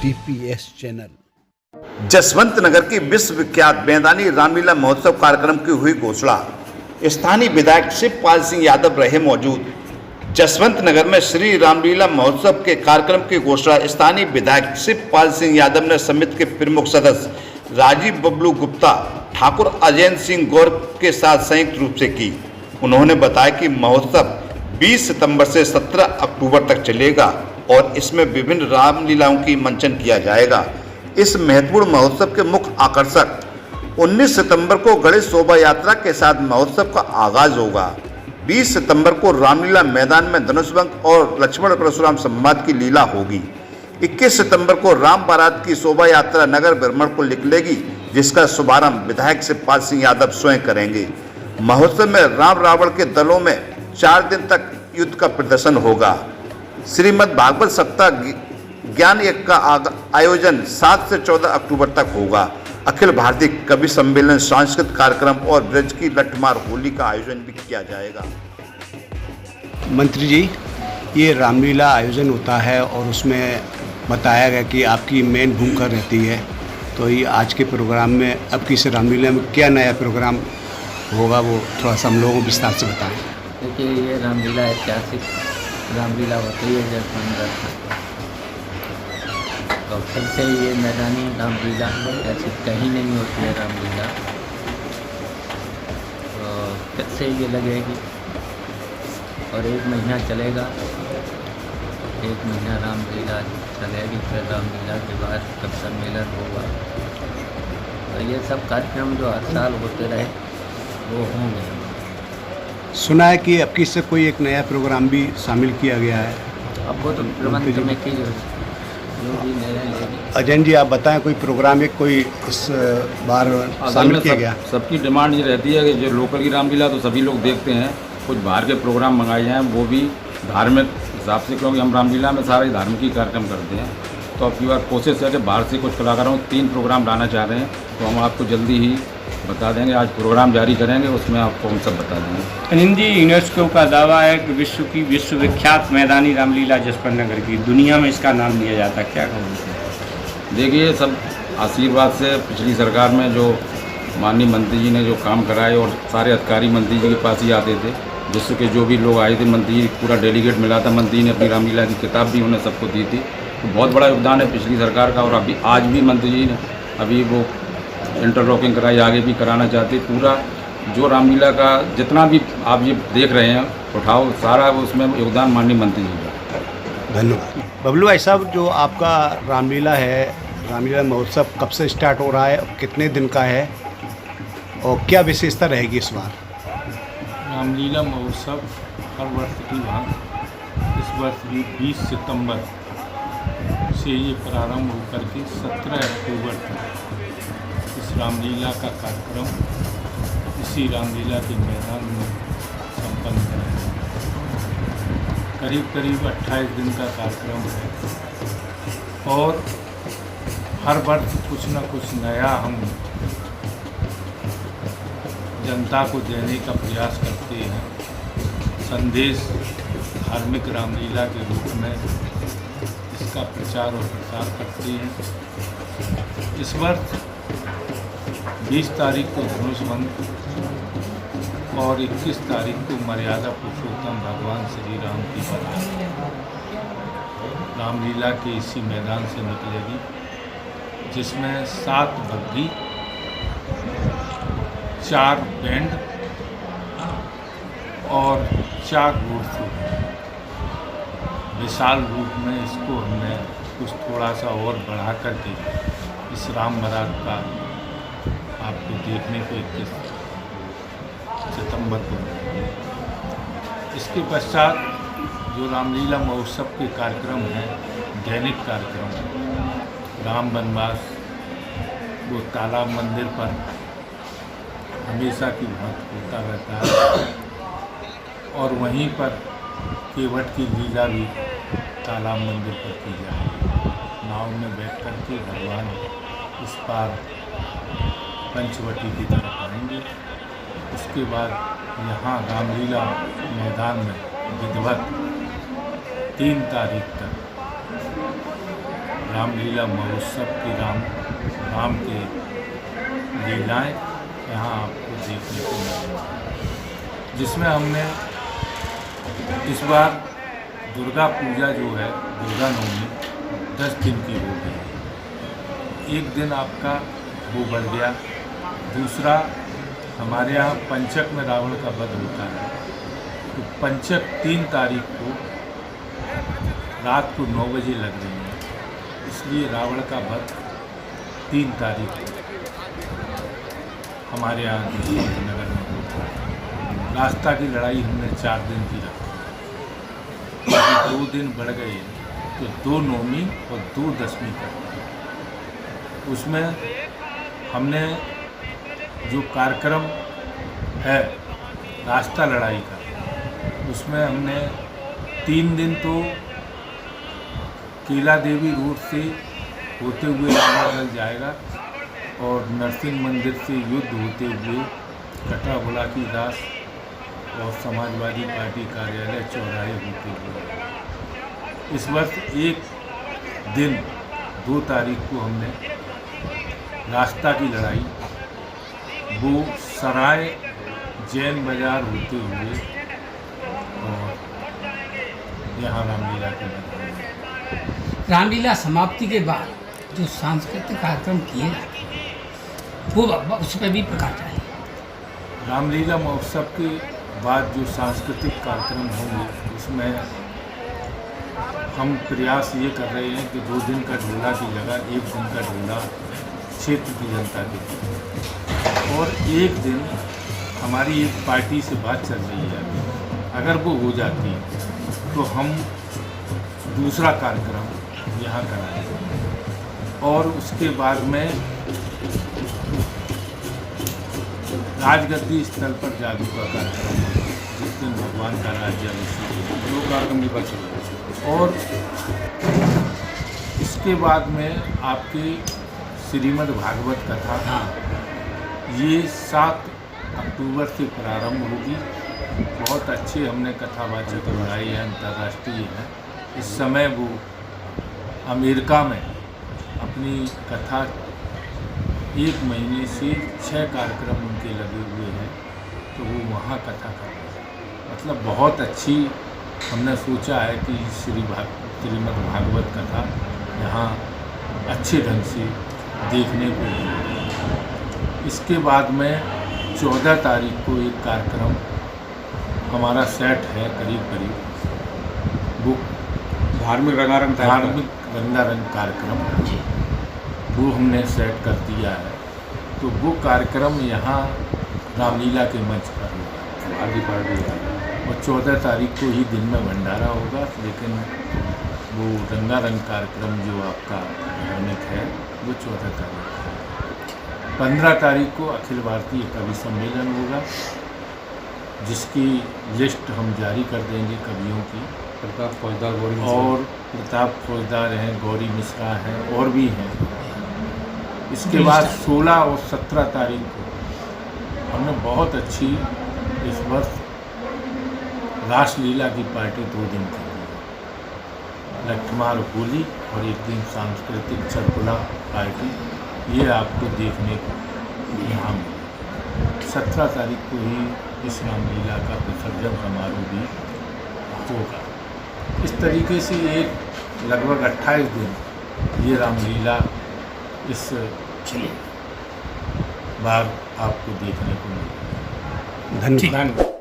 DPS channel. Jaswant नगर की विश्वविख्यात मैदानी रामलीला महोत्सव कार्यक्रम की हुई घोषणा। स्थानीय विधायक शिवपाल सिंह यादव रहे मौजूद। जसवंत नगर में श्री रामलीला महोत्सव के कार्यक्रम की घोषणा स्थानीय विधायक शिवपाल सिंह यादव ने समिति के प्रमुख सदस्य राजीव बबलू गुप्ता, ठाकुर अजय सिंह गौर के साथ संयुक्त रूप से की। उन्होंने बताया कि महोत्सव 20 सितंबर से 17 अक्टूबर तक चलेगा और इसमें विभिन्न रामलीलाओं की मंचन किया जाएगा। इस महत्वपूर्ण महोत्सव के मुख्य आकर्षक 19 सितंबर को गणेश शोभा यात्रा के साथ महोत्सव का आगाज होगा। 20 सितंबर को रामलीला मैदान में धनुषभंग और लक्ष्मण परशुराम संवाद की लीला होगी। 21 सितंबर को राम बारात की शोभा यात्रा नगर भ्रमण को निकलेगी, जिसका शुभारंभ विधायक शिवपाल सिंह यादव स्वयं करेंगे। महोत्सव में राम रावण के दलों में 4 दिन तक युद्ध का प्रदर्शन होगा। श्रीमद् भागवत सप्ताह ज्ञान यज्ञ का आयोजन 7 से 14 अक्टूबर तक होगा। अखिल भारतीय कवि सम्मेलन, सांस्कृतिक कार्यक्रम और ब्रज की लठमार होली का आयोजन भी किया जाएगा। मंत्री जी, ये रामलीला आयोजन होता है और उसमें बताया गया कि आपकी मेन भूमिका रहती है, तो ये आज के प्रोग्राम में अब की इस रामलीला में क्या नया प्रोग्राम होगा, वो थोड़ा सा हम लोगों को विस्तार से बताएं। देखिए, ये रामलीला ऐतिहासिक रामलीला होती है जसवंत। तो फिर से ये मैदानी रामलीला ऐसी कहीं नहीं होती है रामलीला, तो फिर से ये लगेगी और 1 महीना चलेगा। 1 महीना रामलीला चलेगी, फिर रामलीला के बाद कब सम्मेलन होगा। तो ये सब कार्यक्रम जो हर साल होते रहे वो होंगे। सुना है कि अब की इससे कोई एक नया प्रोग्राम भी शामिल किया गया है। अब वो तो प्रबंध कमेटी जो भी निर्णय लेगी। अजय जी, आप बताएं, कोई प्रोग्राम एक कोई इस बार शामिल किया गया? सबकी डिमांड ये रहती है कि जो लोकल की रामलीला तो सभी लोग देखते हैं, कुछ बाहर के प्रोग्राम मंगाए जाएँ, वो भी धार्मिक हिसाब से, क्योंकि हम रामलीला में सारे धार्मिक ही कार्यक्रम करते हैं। तो अब की बार कोशिश है कि बाहर से कुछ कलाकारों 3 प्रोग्राम लाना चाह रहे हैं, तो हम आपको जल्दी ही बता देंगे। आज प्रोग्राम जारी करेंगे, उसमें आपको हम सब बता देंगे। हिंदी यूनेस्को का दावा है कि विश्व की विश्वविख्यात मैदानी रामलीला जसवंत नगर की दुनिया में इसका नाम लिया जाता है, क्या कहोगे? देखिए, सब आशीर्वाद से पिछली सरकार में जो माननीय मंत्री जी ने जो काम कराए और सारे अधिकारी मंत्री जी के पास ही आते थे, विश्व के जो भी लोग आए थे, मंत्री जी पूरा डेलीगेट मिला था। मंत्री जी ने अपनी रामलीला की किताब भी उन्हें सबको दी थी। तो बहुत बड़ा योगदान है पिछली सरकार का। और अभी आज भी मंत्री जी ने अभी वो इंटरलॉकिंग कराई, आगे भी कराना चाहते। पूरा जो रामलीला का जितना भी आप ये देख रहे हैं उठाओ, सारा उसमें योगदान माननीय मंत्री जी का। धन्यवाद। बबलू भाई साहब, जो आपका रामलीला है, रामलीला महोत्सव कब से स्टार्ट हो रहा है और कितने दिन का है और क्या विशेषता रहेगी इस बार? रामलीला महोत्सव हर वर्ष की भांति इस वर्ष भी 20 सितंबर से ये प्रारंभ होकर के 17 अक्टूबर तक इस रामलीला का कार्यक्रम इसी रामलीला के मैदान में संपन्न करेंगे। करीब 28 दिन का कार्यक्रम है और हर वर्ष कुछ न कुछ नया हम जनता को देने का प्रयास करते हैं। संदेश धार्मिक रामलीला के रूप में इसका प्रचार और प्रसार करते हैं। इस वर्ष 20 तारीख को धनुषभंग और 21 तारीख को मर्यादा पुरुषोत्तम भगवान श्री राम की बरात रामलीला के इसी मैदान से निकलेगी, जिसमें 7 बग्घी, 4 बैंड और 4 घोड़सवार। विशाल रूप में इसको हमने कुछ थोड़ा सा और बढ़ा करके इस राम बारात का आपको देखने को 21 सितंबर को। इसके पश्चात जो रामलीला महोत्सव के कार्यक्रम हैं, दैनिक कार्यक्रम, राम वनवास वो तालाब मंदिर पर हमेशा की भांति होता रहता है और वहीं पर केवट की लीला भी तालाब मंदिर पर की जाएगी। नाव में बैठ कर के भगवान इस पार पंचवटी की तरफ आएंगे। उसके बाद यहाँ रामलीला मैदान में विधिवत 3 तारीख तक रामलीला महोत्सव की राम के लीलाएं यहाँ आपको देखने को मिलेंगी, जिसमें हमने इस बार दुर्गा पूजा जो है, दुर्गा नवमी 10 दिन की हो गई। एक दिन आपका वो बढ़ गया। दूसरा, हमारे यहाँ पंचक में रावण का वध होता है, तो पंचक 3 तारीख को रात को 9 बजे लग रही है, इसलिए रावण का वध 3 तारीख को हमारे यहाँ जसवंत नगर में होता है। रास्ता की लड़ाई हमने 4 दिन की रखी, 2 दिन बढ़ गए तो 2 नवमी और 2 दशमी करते हैं। उसमें हमने जो कार्यक्रम है रास्ता लड़ाई का, उसमें हमने 3 दिन तो केला देवी रोड से होते हुए रावण जाएगा और नरसिंह मंदिर से युद्ध होते हुए कटरा बुलाकी दास और समाजवादी पार्टी कार्यालय चौराहे होते हुए। इस वर्ष एक दिन 2 तारीख को हमने रास्ता की लड़ाई वो सराय जैन बाजार होते हुए और यहाँ रामलीला के मैदान में। रामलीला समाप्ति के बाद जो सांस्कृतिक कार्यक्रम किए जाते हैं वो उस पर भी प्रकाश डालिए। रामलीला महोत्सव के बाद जो सांस्कृतिक कार्यक्रम होंगे उसमें हम प्रयास ये कर रहे हैं कि 2 दिन का ढोला की जगह 1 दिन का ढोला क्षेत्र की जनता के लिए, और 1 दिन हमारी एक पार्टी से बात चल रही है, अगर वो हो जाती है तो हम दूसरा कार्यक्रम यहाँ कराएंगे। और उसके बाद में राजगद्दी स्थल पर जादू का कार्यक्रम, जिस दिन भगवान का राज्याभिषेक, जो कार्यक्रम भी बचे। और इसके बाद में आपकी श्रीमद् भागवत कथा ये 7 अक्टूबर से प्रारंभ होगी। बहुत अच्छे हमने कथावाचक बनाए हैं, अंतर्राष्ट्रीय हैं। इस समय वो अमेरिका में अपनी कथा 1 महीने से 6 कार्यक्रम उनके लगे हुए हैं, तो वो वहाँ कथा कर रहे हैं। मतलब बहुत अच्छी हमने सोचा है कि श्रीमद् भागवत कथा यहाँ अच्छे ढंग से देखने को मिलेगी। इसके बाद में 14 तारीख को एक कार्यक्रम हमारा सेट है, करीब वो धार्मिक रंगारंग कार्यक्रम वो हमने सेट कर दिया है। तो वो कार्यक्रम यहाँ रामलीला के मंच पर होगा, भारतीय पार्टी, और 14 तारीख को ही दिन में भंडारा होगा। लेकिन वो रंगारंग कार्यक्रम जो आपका धार्मिक है वो 14 तारीख को है। 15 तारीख को अखिल भारतीय कवि सम्मेलन होगा, जिसकी लिस्ट हम जारी कर देंगे कवियों की। प्रताप फौजदार, और प्रताप फौजदार हैं, गौरी मिश्रा हैं, और भी हैं। इसके बाद 16 और 17 तारीख को हमने बहुत अच्छी इस वर्ष रासलीला की पार्टी 2 दिन की है। लठमार होली और 1 दिन सांस्कृतिक चरकुला पार्टी, ये आपको देखने को यहाँ मिलेगा। 17 तारीख को ही इस रामलीला का विसर्जन समारोह भी होगा। इस तरीके से एक लगभग 28 दिन ये रामलीला इस बार आपको देखने को मिलेगा। धन्यवाद।